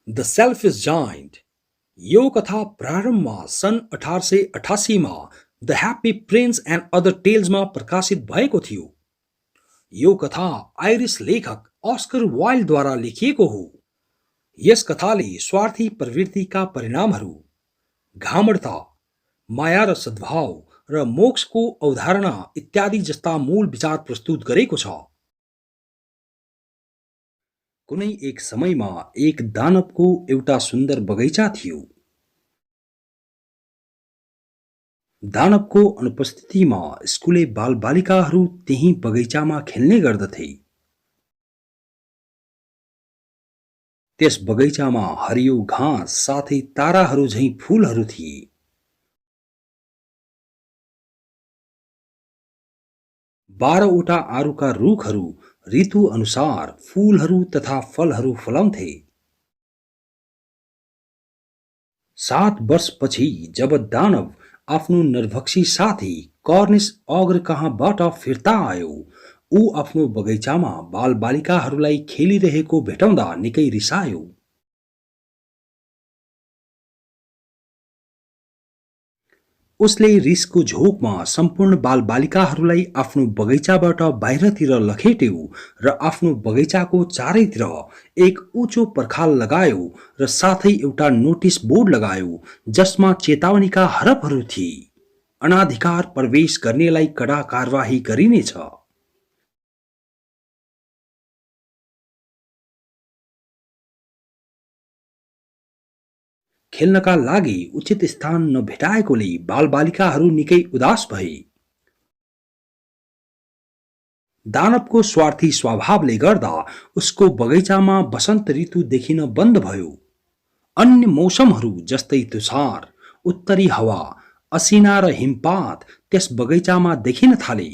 The selfish giant. यो कथा प्रारम्भमा सन् 1888मा the happy prince and other टेल्समा प्रकाशित भएको थियो। यो कथा आइरिस लेखक अस्कर वाइल्डद्वारा लेखिएको हो। यस कथाले स्वार्थी प्रवृत्तिका परिणामहरू, घामडता, माया र सद्भाव र मोक्षको अवधारणा इत्यादि जस्ता मूल विचार प्रस्तुत गरेको छ। कुनै एक समयमा एक दानवको एउटा सुन्दर बगैँचा थियो। दानवको अनुपस्थितिमा स्कुले बालबालिकाहरू त्यही बगैँचामा खेल्ने गर्दथे। त्यस बगैँचामा हरियो घाँस साथै ताराहरू झैं फूलहरू थिए। 12वटा आरुका रुखहरू ऋतु अनुसार फूलहरू तथा फलहरू फलाउँथे। 7 वर्षपछि जब दानव आफ्नो नरभक्षी साथी कर्निस अग्र कहाँबाट फिर्ता आयो, ऊ आफ्नो बगैँचामा बालबालिकाहरूलाई खेलिरहेको भेटाउँदा निकै रिसायो। उसले रिसको झोकमा सम्पूर्ण बालबालिकाहरूलाई आफ्नो बगैँचाबाट बाहिरतिर लखेट्यो र आफ्नो बगैँचाको चारैतिर एक उँचो पर्खाल लगायो र साथै एउटा नोटिस बोर्ड लगायो जसमा चेतावनीका हरफहरू थिए। अनाधिकार प्रवेश गर्नेलाई कडा कारबाही गरिनेछ। खेल्नका लागि उचित स्थान नभेटाएकोले बालबालिकाहरू निकै उदास भए। दानवको स्वार्थी स्वभावले गर्दा उसको बगैँचामा वसन्त ऋतु देखिन बन्द भयो। अन्य मौसमहरू जस्तै तुषार, उत्तरी हावा, असिना र हिमपात त्यस बगैँचामा देखिन थाले।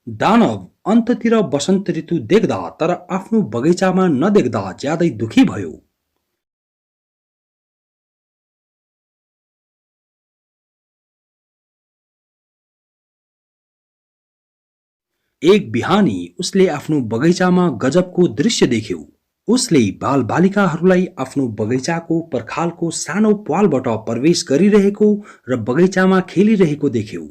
दानव अन्ततिर वसन्त ऋतु देख्दा तर आफ्नो बगैँचामा नदेख्दा ज्यादै दुखी भयो। एक बिहानी उसले आफ्नो बगैँचामा गजबको दृश्य देख्यो। उसले बालबालिकाहरूलाई आफ्नो बगैँचाको पर्खालको सानो प्वालबाट प्रवेश गरिरहेको र बगैँचामा खेलिरहेको देख्यो।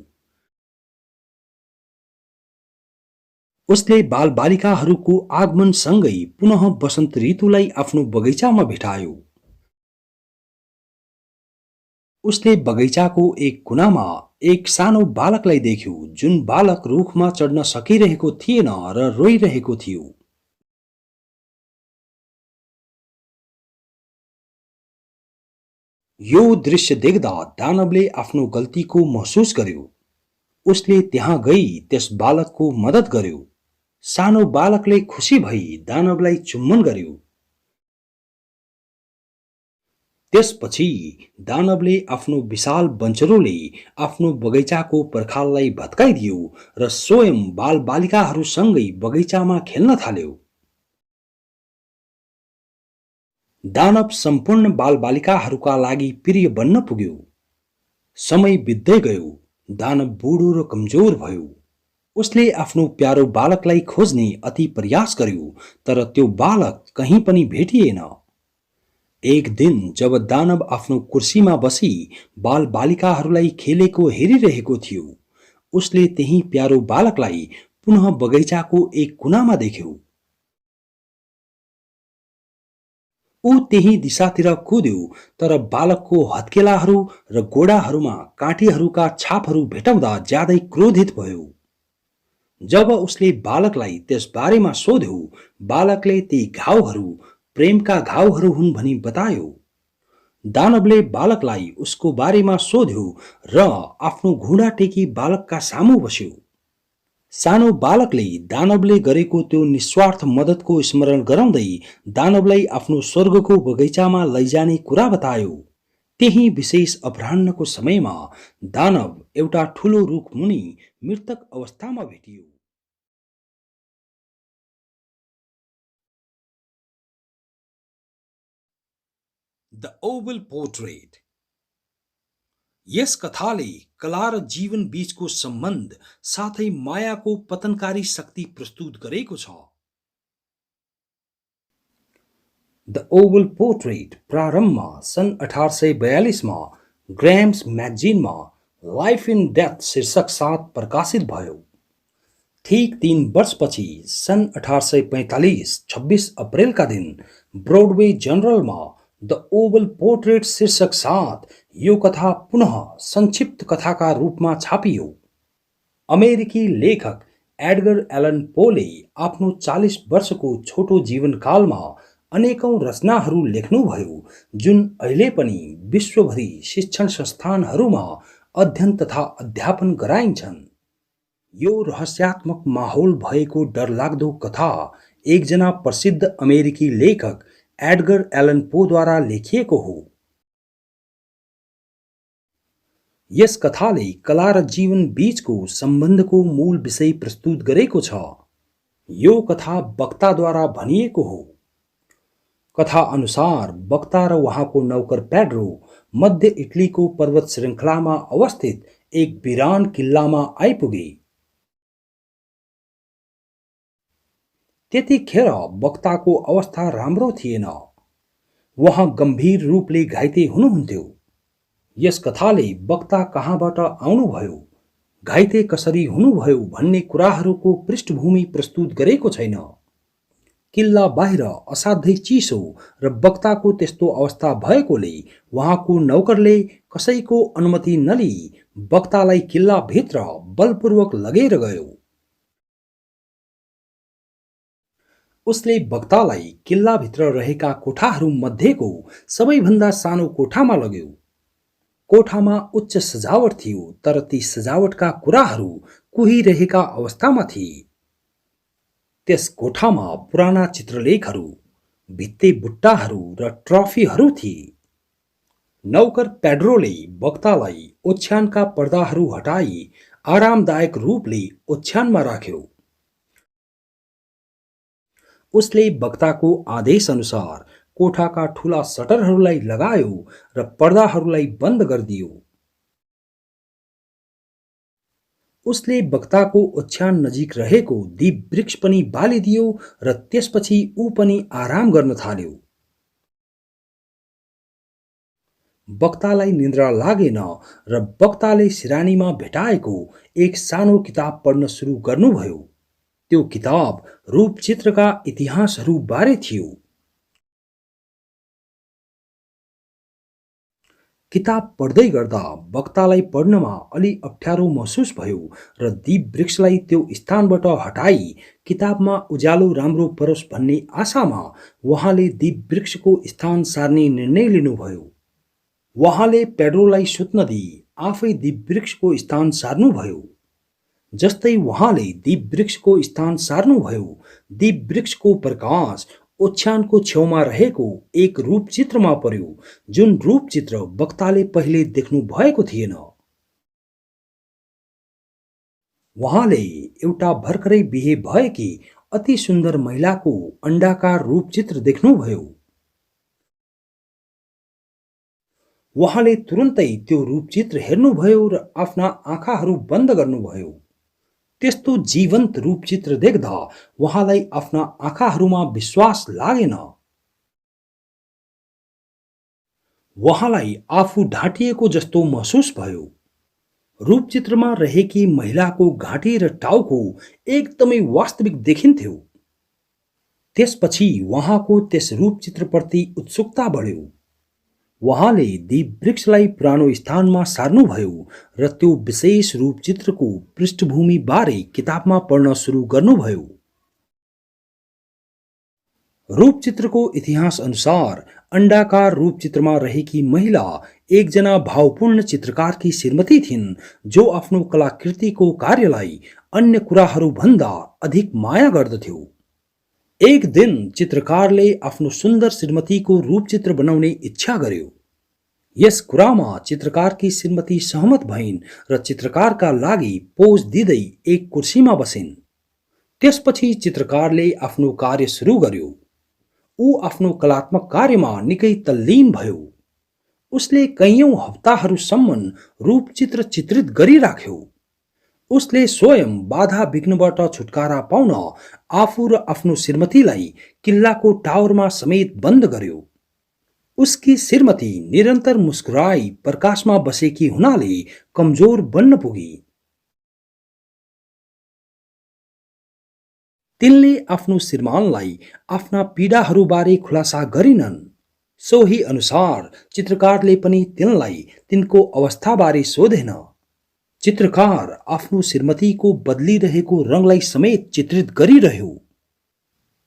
उसले बालबालिकाहरूको आगमनसँगै पुनः वसन्त ऋतुलाई आफ्नो बगैँचामा भेटायो। उसले बगैँचाको एक कुनामा एक सानो बालकलाई देख्यो जुन बालक रुखमा चढ्न सकिरहेको थिएन र रोइरहेको थियो। यो दृश्य देख्दा दानवले आफ्नो गल्तीको महसुस गर्यो। उसले त्यहाँ गई त्यस बालकको मद्दत गर्यो। सानो बालकले खुसी भई दानवलाई चुम्बन गर्यो। त्यसपछि दानवले आफ्नो विशाल बञ्चरोले आफ्नो बगैँचाको पर्खाललाई भत्काइदियो र स्वयं बालबालिकाहरूसँगै बगैँचामा खेल्न थाल्यो। दानव सम्पूर्ण बालबालिकाहरूका लागि प्रिय बन्न पुग्यो। समय बित्दै गयो। दानव बुढो र कमजोर भयो। उसले आफ्नो प्यारो बालकलाई खोज्ने अति प्रयास गर्यो तर त्यो बालक कहीँ पनि भेटिएन। एक दिन जब दानव आफ्नो कुर्सीमा बसी बालबालिकाहरूलाई खेलेको हेरिरहेको थियो, उसले त्यही प्यारो बालकलाई पुनः बगैँचाको एक कुनामा देख्यो। ऊ त्यही दिशातिर कुद्यो तर बालकको हत्केलाहरू र गोडाहरूमा काँटीहरूका छापहरू भेटाउँदा ज्यादै क्रोधित भयो। जब उसले बालकलाई त्यस बारेमा सोध्यो, बालकले ती घाउहरू प्रेमका घाउहरू हुन् भनी बतायो। दानवले बालकलाई उसको बारेमा सोध्यो र आफ्नो घुँडा टेकी बालकका सामु बस्यो। सानो बालकले दानवले गरेको त्यो निस्वार्थ मद्दतको स्मरण गराउँदै दानवलाई आफ्नो स्वर्गको बगैँचामा लैजाने कुरा बतायो। त्यही विशेष अपराह्नको समयमा दानव एउटा ठूलो रुखमुनि मृतक अवस्थामा भेटियो। The oval portrait. यस कथाले कला र जीवन बीचको सम्बन्ध साथै मायाको पतनकारी शक्ति प्रस्तुत गरेको छ। द ओवल पोर्ट्रेट प्रारम्भमा सन् 1842मा ग्राम्स म्यागजिनमा लाइफ इन डेथ शीर्षक साथ प्रकाशित भयो। ठीक 3 वर्षपछि सन् 1845 26 अप्रेलका दिन ब्रोडवे जनरलमा द ओवल पोर्ट्रेट शीर्षक साथ यो कथा पुनः संक्षिप्त कथाका रूपमा छापियो। अमेरिकी लेखक एडगर एलन पोले आफ्नो 40 वर्षको छोटो जीवनकालमा अनेकौं रचनाहरू लेख्नुभयो जुन अहिले पनि विश्वभरि शिक्षण संस्थानहरूमा अध्ययन तथा अध्यापन गराइन्छन्। यो रहस्यात्मक माहौल भएको डरलाग्दो कथा एकजना प्रसिद्ध अमेरिकी लेखक एडगर एलन पोद्वारा लेखिएको हो। यस कथाले कला र जीवन बीचको सम्बन्धको मूल विषय प्रस्तुत गरेको छ। यो कथा वक्ताद्वारा भनिएको हो। कथा अनुसार वक्ता र उहाँको नौकर पेड्रो मध्य इटलीको पर्वत श्रृङ्खलामा अवस्थित एक बिरान किल्लामा आइपुगे। त्यतिखेर वक्ताको अवस्था राम्रो थिएन। उहाँ गम्भीर रूपले घाइते हुनुहुन्थ्यो। यस कथाले वक्ता कहाँबाट आउनुभयो, घाइते कसरी हुनुभयो भन्ने कुराहरूको पृष्ठभूमि प्रस्तुत गरेको छैन। किल्ला बाहिर असाध्यै चिसो र वक्ताको त्यस्तो अवस्था भएकोले उहाँको नौकरले कसैको अनुमति नलिई वक्तालाई किल्लाभित्र बलपूर्वक लगेर गयो। उसले वक्तालाई किल्लाभित्र रहेका कोठाहरू मध्येको सबैभन्दा सानो कोठामा लग्यो। कोठामा उच्च सजावट थियो, तर ती सजावटका कुराहरू कुहिरहेका अवस्थामा थिए। त्यस कोठामा पुराना चित्रलेखहरू, भित्ते बुट्टाहरू र ट्रफीहरू थिए। नौकर पेड्रोले वक्तालाई ओछ्यानका पर्दाहरू हटाई आरामदायक रूपले ओछ्यानमा राख्यो। उसले वक्ताको आदेश अनुसार कोठाका ठूला सटरहरूलाई लगायो र पर्दाहरूलाई बन्द गरिदियो। उसले वक्ताको ओछ्यान नजिक रहेको दीप वृक्ष पनि बालिदियो र त्यसपछि ऊ पनि आराम गर्न थाल्यो। वक्तालाई निद्रा लागेन र वक्ताले सिरानीमा भेटाएको एक सानो किताब पढ्न सुरु गर्नुभयो। त्यो किताब रूपचित्रका इतिहासहरू बारे थियो। किताब पढ्दै गर्दा वक्तालाई पढ्नमा अलि अप्ठ्यारो महसुस भयो र दीप वृक्षलाई त्यो स्थानबाट हटाई किताबमा उज्यालो राम्रो परोस् भन्ने आशामा उहाँले दीप वृक्षको स्थान सार्ने निर्णय लिनुभयो। उहाँले पेड्रोलाई सुत्न दिई आफै दीप वृक्षको स्थान सार्नुभयो। जस्तै उहाँले दीप वृक्षको स्थान सार्नुभयो, दीप वृक्षको प्रकाश ओछ्यानको छेउमा रहेको एक रूपचित्रमा पर्यो, जुन रूपचित्र वक्ताले पहिले देख्नु भएको थिएन। उहाँले एउटा भर्खरै बिहे भएकी अति सुन्दर महिलाको अण्डाकार रूपचित्र देख्नुभयो। उहाँले तुरुन्तै त्यो रूपचित्र हेर्नुभयो र आफ्ना आँखाहरू बन्द गर्नुभयो। त्यस्तो जीवन्त रूपचित्र देख्दा उहाँलाई आफ्ना आँखाहरूमा विश्वास लागेन। उहाँलाई आफू ढाँटिएको जस्तो महसुस भयो। रूपचित्रमा रहेकी महिलाको घाँटी र टाउको एकदमै वास्तविक देखिन्थ्यो। त्यसपछि उहाँको त्यस रूपचित्रप्रति उत्सुकता बढ्यो। उहाँले दीप वृक्षलाई पुरानो स्थानमा सार्नुभयो र त्यो विशेष रूपचित्रको पृष्ठभूमि बारे किताबमा पढ्न सुरु गर्नुभयो। रूपचित्रको इतिहास अनुसार अण्डाकार रूपचित्रमा रहेकी महिला एकजना भावपूर्ण चित्रकारकी श्रीमती थिइन् जो आफ्नो कलाकृतिको कार्यलाई अन्य कुराहरू भन्दा अधिक माया गर्दथ्यो। एक दिन चित्रकारले आफ्नो सुन्दर श्रीमतीको रूपचित्र बनाउने इच्छा गर्यो। यस कुरामा चित्रकारकी श्रीमती सहमत भइन् र चित्रकारका लागि पोज दिँदै एक कुर्सीमा बसिन्। त्यसपछि चित्रकारले आफ्नो कार्य सुरु गर्यो। ऊ आफ्नो कलात्मक कार्यमा निकै तल्लीन भयो। उसले कैयौं हप्ताहरूसम्म रूपचित्र चित्रित गरिराख्यो। उसले स्वयं बाधा विघ्नबाट छुटकारा पाउन आफू र आफ्नो श्रीमतीलाई किल्लाको टावरमा समेत बन्द गर्यो। उसकी श्रीमती निरन्तर मुस्कुराई प्रकाशमा बसेकी हुनाले कमजोर बन्न पुगी। तिनले आफ्नो श्रीमानलाई आफ्ना पीडाहरूबारे खुलासा गरिनन्। सोही अनुसार चित्रकारले पनि तिनलाई तिनको अवस्थाबारे सोधेन। चित्रकार आफ्नो श्रीमतीको बदलिरहेको रङलाई समेत चित्रित गरिरह्यो।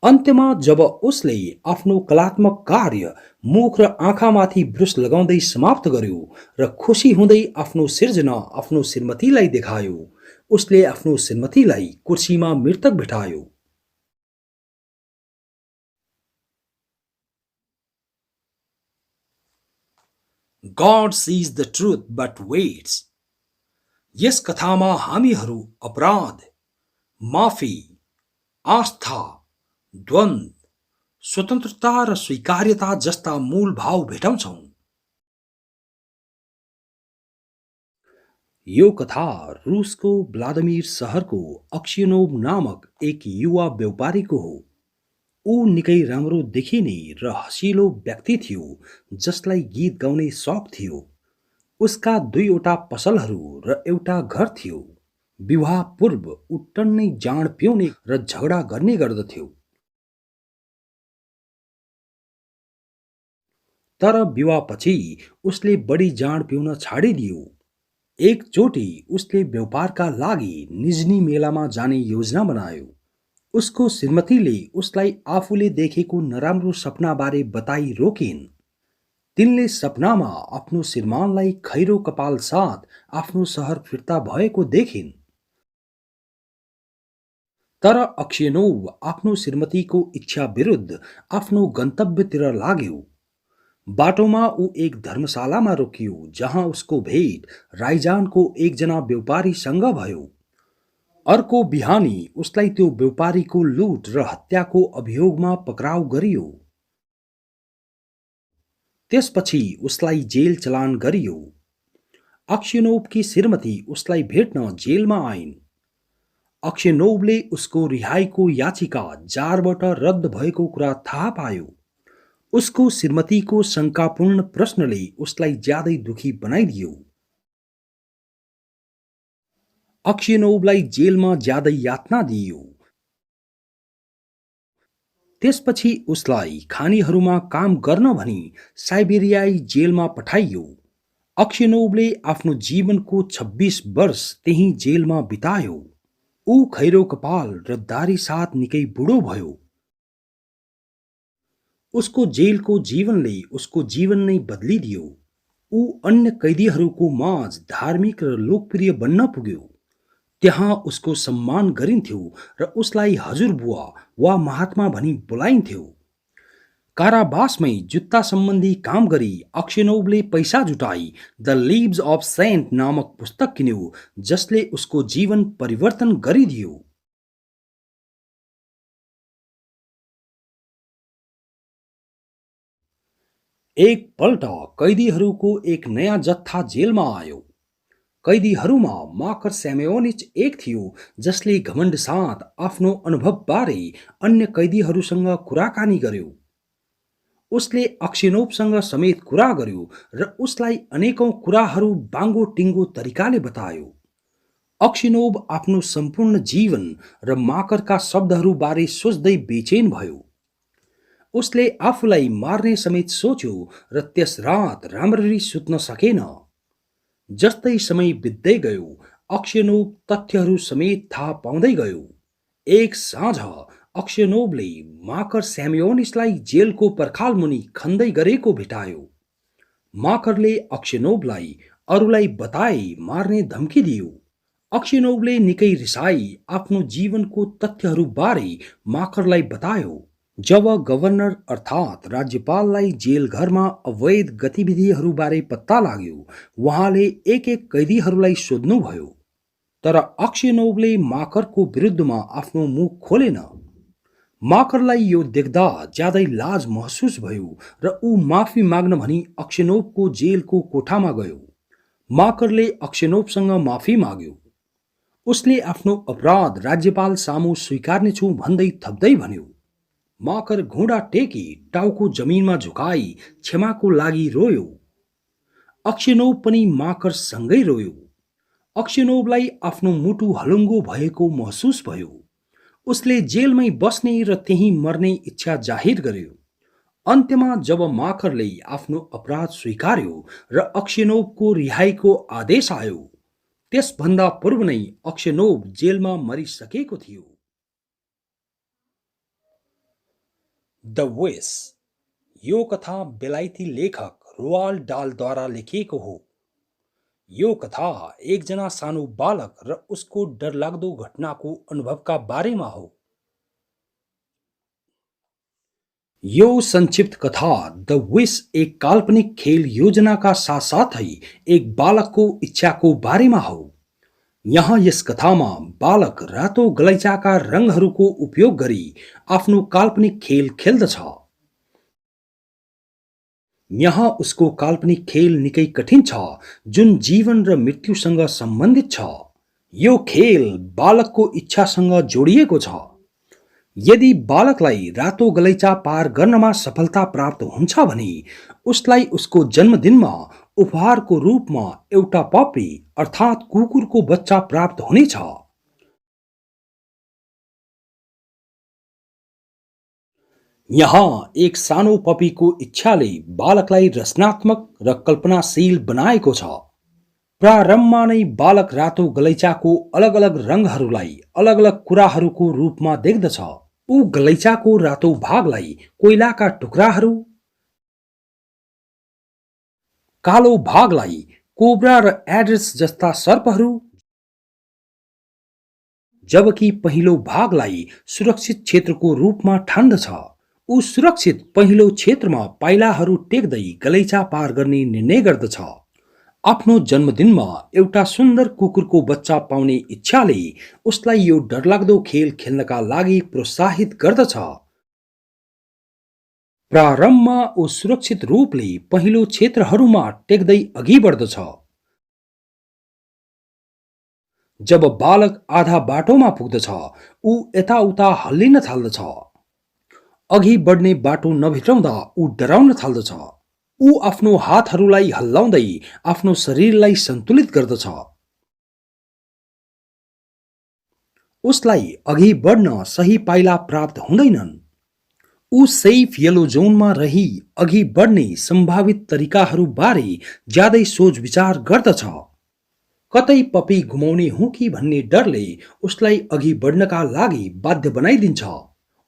अन्त्यमा जब उसले आफ्नो कलात्मक कार्य मुख र आँखामाथि ब्रुस लगाउँदै समाप्त गर्यो र खुसी हुँदै आफ्नो सिर्जना आफ्नो श्रीमतीलाई देखायो, उसले आफ्नो श्रीमतीलाई कुर्सीमा मृतक बिठायो। God sees the truth but waits। यस कथामा हामीहरू अपराध, माफी, आस्था, द्वन्द्व, स्वतन्त्रता र स्वीकार्यता जस्ता मूल भाव भेटाउँछौं। यो कथा रुसको व्लादिमिर शहरको अक्सियोनोभ नामक एक युवा व्यापारीको हो। ऊ निकै राम्रो देखिने र हँसिलो व्यक्ति थियो जसलाई गीत गाउने शौक थियो। उसका दुईवटा पसलहरू र एउटा घर थियो। विवाह पूर्व ऊ टन्नै जाँड पिउने र झगडा गर्ने गर्दथ्यो। तर विवाहपछि उसले बढी जाँड पिउन छाडिदियो। एकचोटि उसले व्यापारका लागि निजनी मेलामा जाने योजना बनायो। उसको श्रीमतीले उसलाई आफूले देखेको नराम्रो सपनाबारे बताई रोकिन्। तिनले सपनामा आफ्नो श्रीमानलाई खैरो कपाल साथ आफ्नो शहर फिर्ता भएको देखिन्। तर अक्सियोनोभ आफ्नो श्रीमतीको इच्छा विरुद्ध आफ्नो गन्तव्यतिर लाग्यो। बाटोमा ऊ एक धर्मशालामा रोकियो जहाँ उसको भेट राइजानको एकजना व्यापारीसँग भयो। अर्को बिहानी उसलाई त्यो व्यापारीको लुट र हत्याको अभियोगमा पक्राउ गरियो। त्यसपछि उसलाई जेल चलान गरियो। अक्सियोनोभकी श्रीमती उसलाई भेट्न जेलमा आइन्। अक्सियोनोभले उसको रिहाईको याचिका जारबाट रद्द भएको कुरा थाहा पायो। उसको श्रीमतीको शङ्कापूर्ण प्रश्नले उसलाई ज्यादै दुखी बनाइदियो। अक्सियोनोभलाई जेलमा ज्यादै यातना दिइयो। त्यसपछि उसलाई खानीहरूमा काम गर्न भनी साइबेरियाई जेलमा पठाइयो। अक्सियोनोभले आफ्नो जीवनको 26 वर्ष त्यही जेलमा बितायो। ऊ खैरो कपाल र दारी साथ निकै बुढो भयो। उसको जेलको जीवनले उसको जीवन नै बदलिदियो। ऊ अन्य कैदीहरूको माझ धार्मिक र लोकप्रिय बन्न पुग्यो। त्यहाँ उसको सम्मान गरिन्थ्यो र उसलाई हजुरबुवा वा महात्मा भनी बोलाइन्थ्यो। कारावासमै जुत्ता सम्बन्धी काम गरी अक्सियोनोभले पैसा जुटाई द लिव्स अफ सेन्ट नामक पुस्तक किन्यो जसले उसको जीवन परिवर्तन गरिदियो। एक पल्ट कैदीहरूको एक नयाँ जत्था जेलमा आयो। कैदीहरूमा माकर स्यामेओनिच एक थियो जसले घमण्ड साथ आफ्नो अनुभवबारे अन्य कैदीहरूसँग कुराकानी गर्यो। उसले अक्सियोनोभसँग समेत कुरा गर्यो र उसलाई अनेकौं कुराहरू बाङ्गो टिङ्गो तरिकाले बतायो। अक्सियोनोभ आफ्नो सम्पूर्ण जीवन र माकरका शब्दहरूबारे सोच्दै बेचैन भयो। उसले आफूलाई मार्ने समेत सोच्यो र त्यस रात राम्ररी सुत्न सकेन। जस्तै समय बित्दै गयो, अक्सियोनोभ तथ्यहरू समेत थाहा पाउँदै गयो। एक साँझ अक्सियोनोभले माकर स्यामेओनिसलाई जेलको पर्खालमुनि खन्दै गरेको भेटायो। माकरले अक्सियोनोभलाई अरूलाई बताए मार्ने धम्की दियो। अक्सियोनोभले निकै रिसाई आफ्नो जीवनको तथ्यहरूबारे माकरलाई बतायो। जब गभर्नर अर्थात् राज्यपाललाई जेलघरमा अवैध गतिविधिहरूबारे पत्ता लाग्यो, उहाँले एक एक कैदीहरूलाई सोध्नुभयो। तर अक्सियोनोभले माकरको विरुद्धमा आफ्नो मुख खोलेन। माकरलाई यो देख्दा ज्यादै लाज महसुस भयो र ऊ माफी माग्न भनी अक्सियोनोभको जेलको कोठामा गयो। माकरले अक्सियोनोभसँग माफी माग्यो। उसले आफ्नो अपराध राज्यपाल सामु स्वीकार्नेछु भन्दै थप्दै भन्यो। माकर घुँडा टेकी टाउको जमिनमा झुकाई क्षमाको लागि रोयो। अक्सिनोभ पनि माकरसँगै रोयो। अक्सिनोभलाई आफ्नो मुटु हलुङ्गो भएको महसुस भयो। उसले जेलमै बस्ने र त्यहीँ मर्ने इच्छा जाहिर गर्यो। अन्त्यमा जब माकरले आफ्नो अपराध स्वीकार्यो र अक्सिनोभको रिहाईको आदेश आयो, त्यसभन्दा पूर्व नै अक्सिनोभ जेलमा मरिसकेको थियो। द विस। यो कथा बेलायती लेखक रोआल्ड डालद्वारा लेखिएको हो। यो कथा एकजना सानो बालक र उसको डरलाग्दो घटनाको अनुभवका बारेमा हो। यो संक्षिप्त कथा द विस एक काल्पनिक खेल योजनाका साथसाथै एक बालकको इच्छाको बारेमा हो। यहाँ यस कथामा बालक रातो गलैँचाका रङहरूको उपयोग गरी आफ्नो काल्पनिक खेल खेल्दछ। यहाँ उसको काल्पनिक खेल निकै कठिन छ, जुन जीवन र मृत्युसँग सम्बन्धित छ। यो खेल बालकको इच्छासँग जोडिएको छ। यदि बालकलाई रातो गलैँचा पार गर्नमा सफलता प्राप्त हुन्छ भने उसलाई उसको जन्मदिनमा उपहारको रूपमा एउटा पपी अर्थात् कुकुरको बच्चा प्राप्त हुनेछ। यहाँ एक सानो पपीको इच्छाले बालकलाई रचनात्मक र कल्पनाशील बनाएको छ। प्रारम्भमा नै बालक रातो गलैँचाको अलग अलग रङहरूलाई अलग अलग कुराहरूको रूपमा देख्दछ। ऊ गलैँचाको रातो भागलाई कोइलाका टुक्राहरू, कालो भागलाई कोब्रा र एड्रेस जस्ता सर्पहरू, जबकि पहिलो भागलाई सुरक्षित क्षेत्रको रूपमा ठान्दछ। ऊ सुरक्षित पहिलो क्षेत्रमा पाइलाहरू टेक्दै गलैँचा पार गर्ने निर्णय गर्दछ। आफ्नो जन्मदिनमा एउटा सुन्दर कुकुरको बच्चा पाउने इच्छाले उसलाई यो डरलाग्दो खेल खेल्नका लागि प्रोत्साहित गर्दछ। प्रारम्भमा ऊ सुरक्षित रूपले पहिलो क्षेत्रहरूमा टेक्दै अघि बढ्दछ। जब बालक आधा बाटोमा पुग्दछ, ऊ यताउता हल्लिन थाल्दछ। अघि बढ्ने बाटो नभेटाउँदा ऊ डराउन थाल्दछ। ऊ आफ्नो हातहरूलाई हल्लाउँदै आफ्नो शरीरलाई सन्तुलित गर्दछ। उसलाई अघि बढ्न सही पाइला प्राप्त हुँदैनन्। ऊ सेफ येलो जोनमा रही अघि बढ्ने सम्भावित तरिकाहरूबारे ज्यादै सोच विचार गर्दछ। कतै पपी गुमाउने हुँ कि भन्ने डरले उसलाई अघि बढ्नका लागि बाध्य बनाइदिन्छ।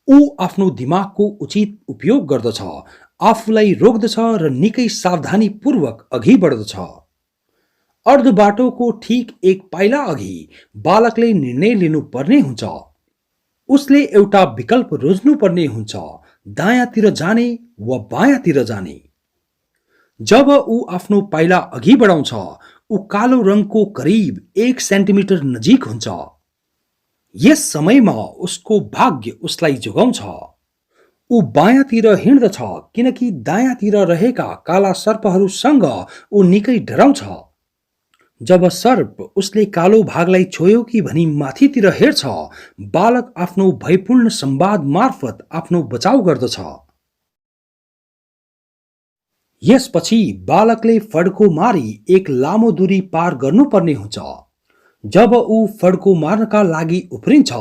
ऊ आफ्नो दिमागको उचित उपयोग गर्दछ, आफूलाई रोक्दछ र निकै सावधानीपूर्वक अघि बढ्दछ। अर्ध बाटोको ठिक एक पाइला अघि बालकले निर्णय लिनुपर्ने हुन्छ। उसले एउटा विकल्प रोज्नुपर्ने हुन्छ, दायाँतिर जाने वा बायाँतिर जाने। जब ऊ आफ्नो पाइला अघि बढाउँछ, ऊ कालो रङको करिब 1 सेन्टिमिटर नजिक हुन्छ। यस समयमा उसको भाग्य उसलाई जोगाउँछ। ऊ बायाँतिर हिँड्दछ किनकि दायाँतिर रहेका काला सर्पहरूसँग ऊ निकै डराउँछ। जब सर्प उसले कालो भागलाई छोयो कि भनी माथितिर हेर्छ, बालक आफ्नो भयपूर्ण संवाद मार्फत आफ्नो बचाउ गर्दछ। यसपछि बालकले फड्को मारी एक लामो दूरी पार गर्नुपर्ने हुन्छ। जब ऊ फड्को मार्नका लागि उफ्रिन्छ,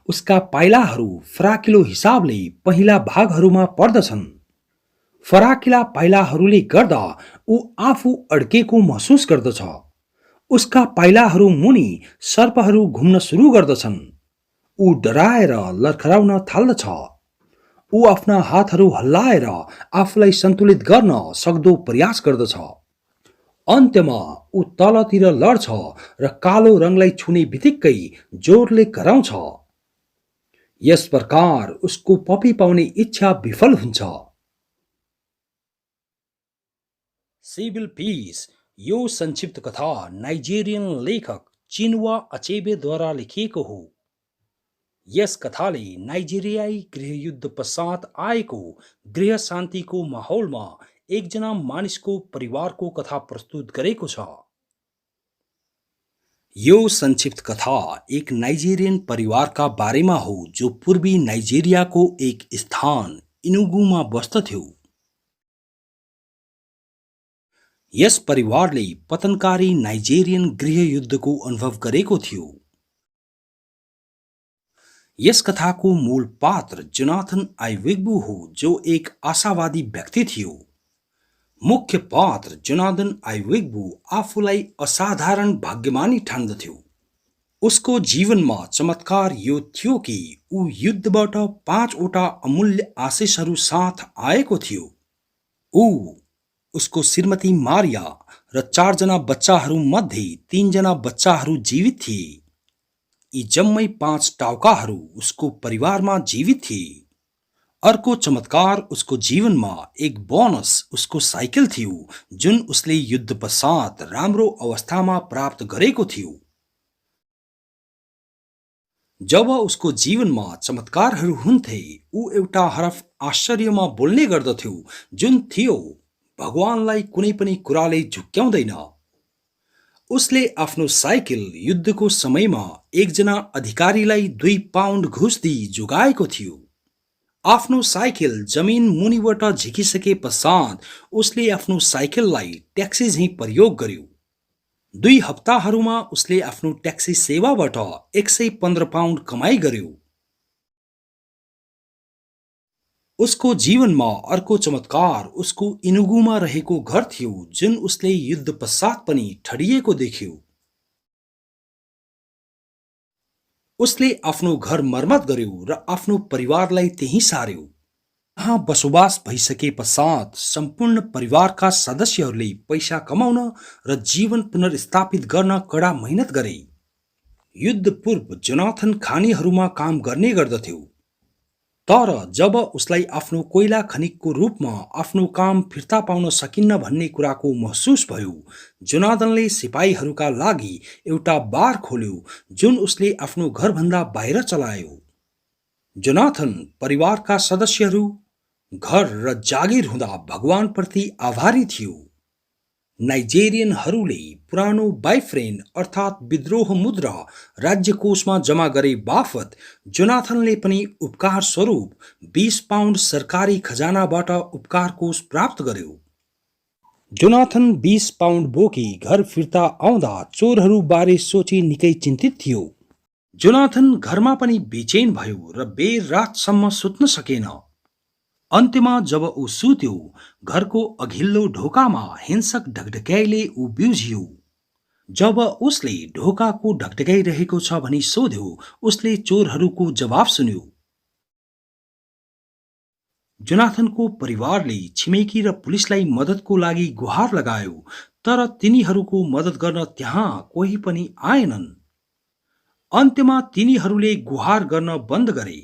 उसका पाइलाहरू फराकिलो हिसाबले पहिला भागहरूमा पर्दछन्। फराकिला पाइलाहरूले गर्दा ऊ आफू अड्केको महसुस गर्दछ। उसका पाइलाहरू मुनि सर्पहरू घुम्न सुरु गर्दछन्। ऊ डराएर लर्खराउन थाल्दछ। ऊ आफ्ना हातहरू हल्लाएर आफूलाई सन्तुलित गर्न सक्दो प्रयास गर्दछ। अन्त्यमा ऊ तलतिर लड्छ र कालो रङलाई छुने बित्तिकै जोरले कराउँछ। यस प्रकार उसको पपी पाउने इच्छा विफल हुन्छ। Civil peace. यो संक्षिप्त कथा नाइजेरियन लेखक चिनुवा अचेबेद्वारा लेखिएको हो। यस कथाले नाइजेरियाई गृहयुद्ध पश्चात आएको गृह शान्तिको माहौलमा एकजना मानिसको परिवारको कथा प्रस्तुत गरेको छ। यो संक्षिप्त कथा एक नाइजेरियन परिवारका बारेमा हो जो पूर्वी नाइजेरियाको एक स्थान इनुगुमा बस्दथ्यो। यस परिवारले पतनकारी नाइजेरियन गृहयुद्धको अनुभव गरेको थियो। यस कथाको मूल पात्र जोनाथन आइवेग्बु हो जो एक आशावादी व्यक्ति थियो। मुख्य पात्र जोनाथन आइवेग्बु आफूलाई असाधारण भाग्यमानी ठान्दथ्यो। उसको जीवनमा चमत्कार यो थियो कि ऊ युद्धबाट 5वटा अमूल्य आशिषहरू साथ आएको थियो। ऊ, उसको श्रीमती मारिया र 4जना बच्चाहरूमध्ये 3जना बच्चाहरू जीवित थिए। यी जम्मै 5 टाउकाहरू उसको परिवारमा जीवित थिए। अर्को चमत्कार उसको जीवनमा एक बोनस उसको साइकल थियो जुन उसले युद्ध पश्चात राम्रो अवस्थामा प्राप्त गरेको थियो। जब उसको जीवनमा चमत्कारहरू हुन्थे, ऊ एउटा हरफ आश्चर्यमा बोल्ने गर्दथ्यो जुन थियो भगवानलाई कुनै पनि कुराले झुक्क्याउँदैन। उसले आफ्नो साइकल युद्धको समयमा एकजना अधिकारीलाई 2 पाउन्ड घुस दिई जोगाएको थियो। आफ्नो साइकल जमिन मुनिबाट झिकिसके पश्चात उसले आफ्नो साइकललाई ट्याक्सी झैं प्रयोग गर्यो। 2 हप्ताहरूमा उसले आफ्नो ट्याक्सी सेवाबाट 115 पाउन्ड कमाई गर्यो। उसको जीवनमा अर्को चमत्कार उसको इनुगुमा रहेको घर थियो जुन उसले युद्ध पश्चात पनि ठडिएको देख्यो। उसले आफ्नो घर मर्मत गर्यो र आफ्नो परिवारलाई त्यहीँ सार्यो। यहाँ बसोबास भइसके पश्चात सम्पूर्ण परिवारका सदस्यहरूले पैसा कमाउन र जीवन पुनर्स्थापित गर्न कडा मेहनत गरे। युद्ध पूर्व जोनाथन खानीहरूमा काम गर्ने गर्दथ्यो। तर जब उसलाई आफ्नो कोइला खनिकको रूपमा आफ्नो काम फिर्ता पाउन सकिन्न भन्ने कुराको महसुस भयो, जोनाथनले सिपाहीहरूका लागि एउटा बार खोल्यो जुन उसले आफ्नो घरभन्दा बाहिर चलायो। जोनाथन परिवारका सदस्यहरू, घर र जागिर हुँदा भगवानप्रति आभारी थियो। नाइजेरियनहरूले पुरानो बाइफ्रेन अर्थात् विद्रोह मुद्रा राज्यकोषमा जम्मा गरे बापत जोनाथनले पनि उपकार स्वरूप 20 पाउन्ड सरकारी खजानाबाट उपकार कोष प्राप्त गर्यो। जोनाथन 20 पाउन्ड बोकी घर फिर्ता आउँदा चोरहरू बारे सोची निकै चिन्तित थियो। जोनाथन घरमा पनि बेचैन भयो र बेर रातसम्म सुत्न सकेन। अन्त्यमा जब ऊ सुत्यो, घरको अघिल्लो ढोकामा हिंसक ढकढक्याइले ऊ बिउझियो। जब उसले ढोकाको ढकढक्याइरहेको छ भनी सोध्यो, उसले चोरहरूको जवाफ सुन्यो। जोनाथनको परिवारले छिमेकी र पुलिसलाई मद्दतको लागि गुहार लगायो, तर तिनीहरूको मद्दत गर्न त्यहाँ कोही पनि आएनन्। अन्त्यमा तिनीहरूले गुहार गर्न बन्द गरे।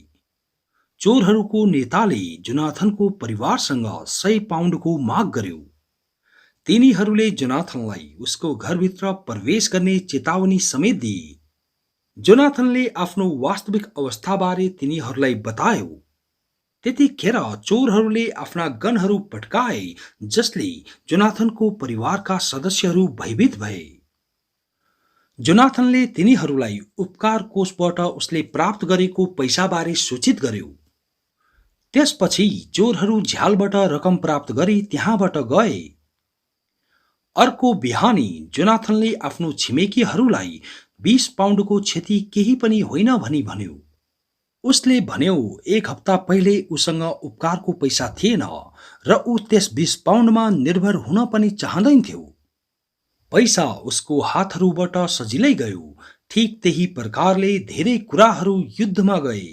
चोरहरूको नेताले जोनाथनको परिवारसँग 100 पाउन्डको माग गर्यो। तिनीहरूले जोनाथनलाई उसको घरभित्र प्रवेश गर्ने चेतावनी समेत दिए। जोनाथनले आफ्नो वास्तविक अवस्थाबारे तिनीहरूलाई बतायो। त्यतिखेर चोरहरूले आफ्ना गनहरू पड्काए जसले जोनाथनको परिवारका सदस्यहरू भयभीत भए। जोनाथनले तिनीहरूलाई उपकार कोषबाट उसले प्राप्त गरेको पैसाबारे सूचित गर्यो। त्यसपछि चोरहरू झ्यालबाट रकम प्राप्त गरी त्यहाँबाट गए। अर्को बिहानी जोनाथनले आफ्नो छिमेकीहरूलाई 20 पाउन्डको क्षति केही पनि होइन भनी भन्यो। उसले भन्यो 1 हप्ता पहिले उसँग उपकारको पैसा थिएन र ऊ त्यस 20 पाउन्डमा निर्भर हुन पनि चाहँदैन्थ्यो। पैसा उसको हातहरूबाट सजिलै गयो। ठीक त्यही प्रकारले धेरै कुराहरू युद्धमा गए।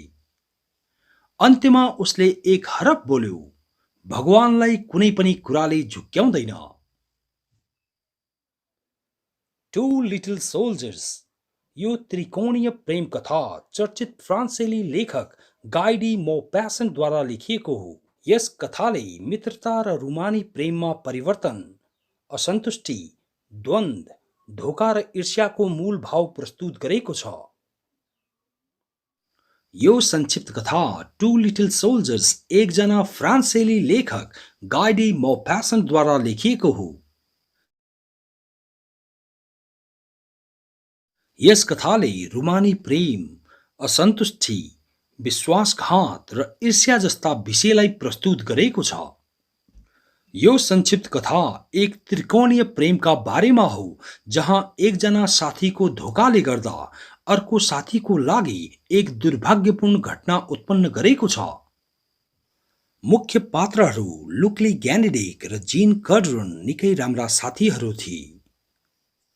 अन्त्यमा उसले एक हरफ बोल्यो, भगवानलाई कुनै पनि कुराले झुक्क्याउँदैन। टू लिटिल सोल्जर्स यो त्रिकोणीय प्रेम कथा चर्चित फ्रान्सेली लेखक गाई डी मौपासन्टद्वारा लेखिएको हो। यस कथाले मित्रता र रुमानी प्रेममा परिवर्तन, असन्तुष्टि, द्वन्द्व, धोका र ईर्ष्याको मूल भाव प्रस्तुत गरेको छ। यो संक्षिप्त कथा टू लिटिल सोल्जर्स एकजना फ्रान्सेली लेखक गाई डी मौपासन्टद्वारा लेखिएको हो। यस कथाले रुमानी प्रेम, असन्तुष्टि, विश्वासघात र ईर्ष्या जस्ता विषयलाई प्रस्तुत गरेको छ। यो संक्षिप्त कथा एक त्रिकोणीय प्रेमका बारेमा हो, जहाँ एकजना साथीको धोकाले गर्दा अर्को साथीको लागि एक दुर्भाग्यपूर्ण घटना उत्पन्न गरेको छ। मुख्य पात्रहरू लुक्ली ग्यानिडेक र जीन कर्डरन निकै राम्रा साथीहरू थिए।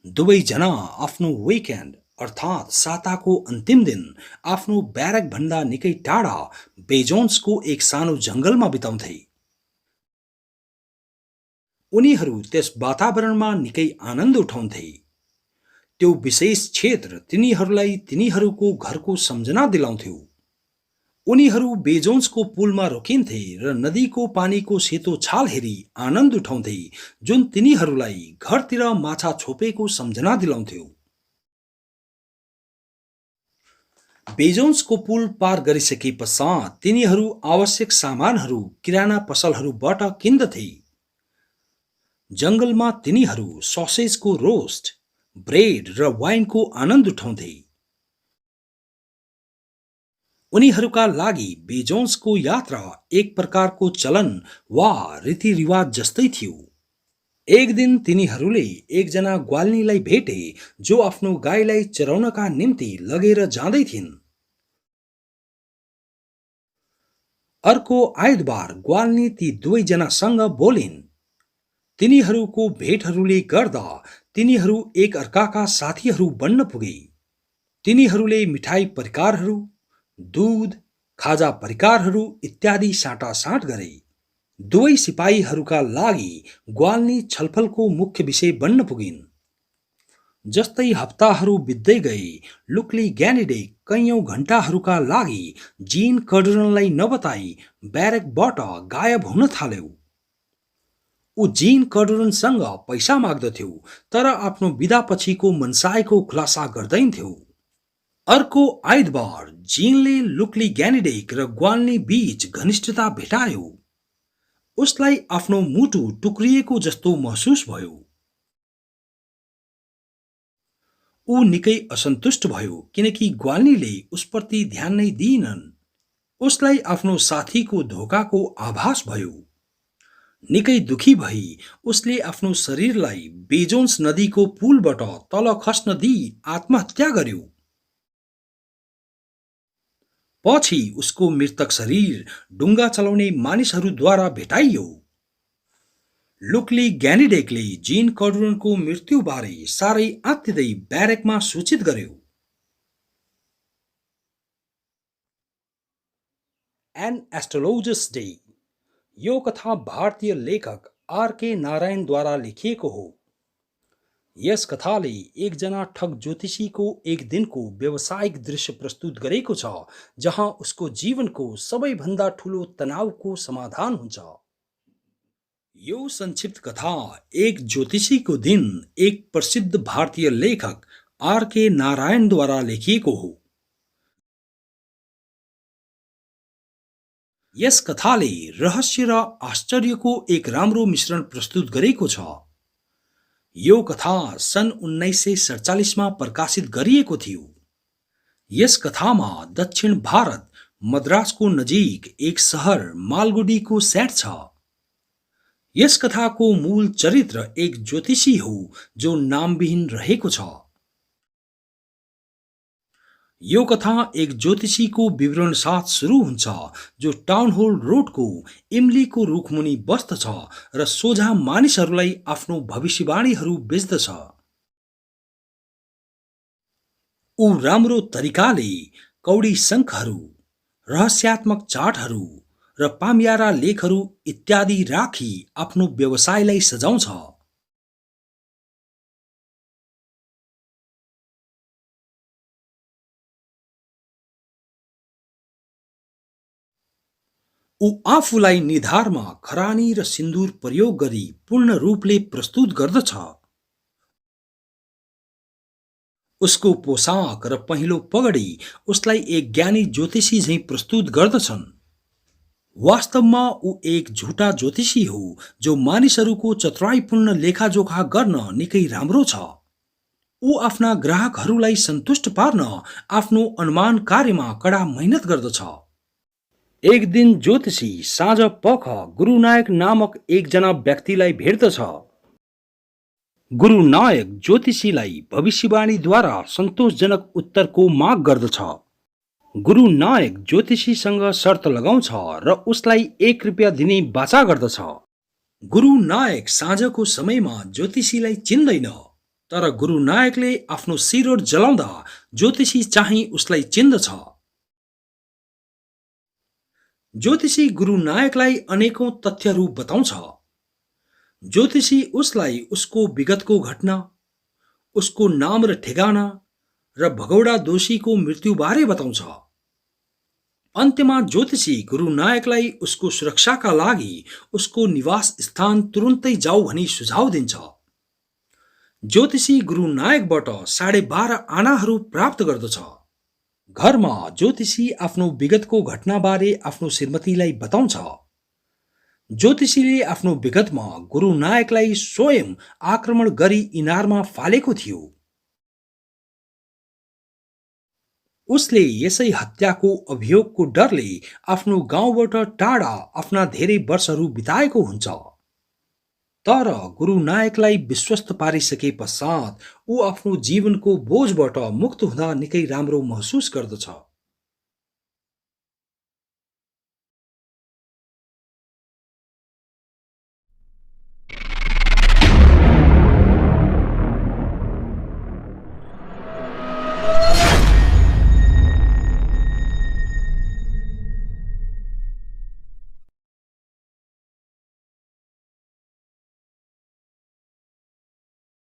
दुवैजना आफ्नो विकेन्ड अर्थात् साताको अन्तिम दिन आफ्नो ब्यारेक भन्दा निकै टाढा बेजोन्सको एक सानो जंगलमा बिताउँथे। उनीहरू त्यस वातावरणमा निकै आनन्द उठाउँथे। त्यो विशेष क्षेत्र तिनीहरूलाई तिनीहरूको घरको सम्झना दिलाउँथ्यो। उनीहरू बेजोन्सको पुलमा रोकिन्थे र नदीको पानीको सेतो छाल हेरी आनन्द उठाउँथे, जुन तिनीहरूलाई घरतिर माछा छोपेको सम्झना दिलाउँथ्यो। बेजोन्सको पुल पार गरिसके पश्चात तिनीहरू आवश्यक सामानहरू किराना पसलहरूबाट किन्दथे। जंगलमा तिनीहरू ससेजको रोस्ट, ब्रेड र वाइनको आनन्द उठाउँथे। उनीहरूका लागि बेजोन्सको यात्रा एक प्रकारको चलन वा रीतिरिवाज जस्तै थियो। एक दिन तिनीहरूले एकजना ग्वाल्नीलाई भेटे जो आफ्नो गाईलाई चराउनका निम्ति लगेर जाँदै थिइन्। अर्को आइतबार ग्वाल्नी ती दुवैजनासँग बोलिन्। तिनीहरूको भेटहरूले गर्दा तिनीहरू एक अर्काका साथीहरू बन्न पुगे। तिनीहरूले मिठाई परिकारहरू, दूध, खाजा परिकारहरू इत्यादि साटासाट गरे। दुवै सिपाहीहरूका लागि ग्वाल्नी छलफलको मुख्य विषय बन्न पुगिन्। जस्तै हप्ताहरू बित्दै गए, लुक्ली ग्यानिडे कैयौं घण्टाहरूका लागि जीन कर्डरनलाई नबताई ब्यारेकबाट गायब हुन थाल्यो। ऊ जीन कर्डरनसँग पैसा माग्दथ्यो, तर आफ्नो बिदापछिको मनसायको खुलासा गर्दैन्थ्यो। अर्को आइतबार जीनले लुक्ली ग्यानिडेक र ग्वाल्नी बीच घनिष्ठता भेटायो। उसलाई आफ्नो मुटु टुक्रिएको जस्तो महसुस भयो। ऊ निकै असन्तुष्ट भयो किनकि ग्वाल्नीले उसप्रति ध्यान नै दिइनन्। उसलाई आफ्नो साथीको धोकाको आभास भयो। निकै दुखी भई उसले आफ्नो शरीरलाई बेजोन्स नदीको पुलबाट तल खस्न दिई आत्महत्या गर्यो। पछि उसको मृतक शरीर डुङ्गा चलाउने मानिसहरूद्वारा भेटाइयो। लुक्ली ग्यानिडेकले जीन कर्डरनको मृत्युबारे साह्रै आत्तिँदै ब्यारेकमा सूचित गर्यो। An astrologer's day. यो कथा भारतीय लेखक आर.के. नारायणद्वारा लेखिएको हो। यस कथाले एकजना ठग ज्योतिषीको एक दिनको व्यावसायिक दृश्य प्रस्तुत गरेको छ, जहाँ उसको जीवनको सबैभन्दा ठूलो तनावको समाधान हुन्छ। यो संक्षिप्त कथा एक ज्योतिषीको दिन एक प्रसिद्ध भारतीय लेखक आर.के. नारायणद्वारा लेखिएको हो। यस कथाले रहस्य र आश्चर्यको एक राम्रो मिश्रण प्रस्तुत गरेको छ। यो कथा सन् 1947 मा प्रकाशित गरिएको थियो। यस कथामा दक्षिण भारत मद्रासको नजिक एक सहर मालगुडीको सेट छ। यस कथाको मूल चरित्र एक ज्योतिषी हो जो नामविहीन रहेको छ। यो कथा एक ज्योतिषीको विवरण साथ सुरु हुन्छ जो टाउन होल रोडको इमलीको रुखमुनि बस्दछ र सोझा मानिसहरूलाई आफ्नो भविष्यवाणीहरू बेच्दछ। ऊ राम्रो तरिकाले कौडी शङ्खहरू, रहस्यात्मक चार्टहरू र पाम्यारा लेखहरू इत्यादि राखी आफ्नो व्यवसायलाई सजाउँछ। ऊ आफूलाई निधारमा खरानी र सिन्दूर प्रयोग गरी पूर्ण रूपले प्रस्तुत गर्दछ। उसको पोसाक र पहिलो पगडी उसलाई एक ज्ञानी ज्योतिषी झैं प्रस्तुत गर्दछन्। वास्तवमा ऊ एक झुटा ज्योतिषी हो जो मानिसहरूको चतुराईपूर्ण लेखाजोखा गर्न निकै राम्रो छ। ऊ आफ्ना ग्राहकहरूलाई सन्तुष्ट पार्न आफ्नो अनुमान कार्यमा कडा मेहनत गर्दछ। एक दिन ज्योतिषी साँझ पख गुरुनायक नामक एकजना व्यक्तिलाई भेट्दछ। गुरुनायक ज्योतिषीलाई भविष्यवाणीद्वारा सन्तोषजनक उत्तरको माग गर्दछ। गुरुनायक ज्योतिषीसँग शर्त लगाउँछ र उसलाई 1 रुपियाँ दिने वाचा गर्दछ। गुरुनायक साँझको समयमा ज्योतिषीलाई चिन्दैन, तर गुरुनायकले आफ्नो सिरोड जलाउँदा ज्योतिषी चाहिँ उसलाई चिन्दछ। ज्योतिषी गुरुनायकलाई अनेकौं तथ्यहरू बताउँछ। ज्योतिषी उसलाई उसको विगतको घटना, उसको नाम र ठेगाना र भगौडा दोषीको मृत्युबारे बताउँछ। अन्त्यमा ज्योतिषी गुरुनायकलाई उसको सुरक्षाका लागि उसको निवास स्थान तुरुन्तै जाऊ भनी सुझाव दिन्छ। ज्योतिषी गुरुनायकबाट 12.5 आनाहरू प्राप्त गर्दछ। घरमा ज्योतिषी आफ्नो विगतको घटनाबारे आफ्नो श्रीमतीलाई बताउँछ। ज्योतिषीले आफ्नो विगतमा गुरुनायकलाई स्वयं आक्रमण गरी इनारमा फालेको थियो। उसले यसै हत्याको अभियोगको डरले आफ्नो गाउँबाट टाढा आफ्ना धेरै वर्षहरू बिताएको हुन्छ। तर गुरुनायकलाई विश्वस्त पारिसके पश्चात ऊ आफ्नो जीवनको बोझबाट मुक्त हुँदा निकै राम्रो महसुस गर्दछ।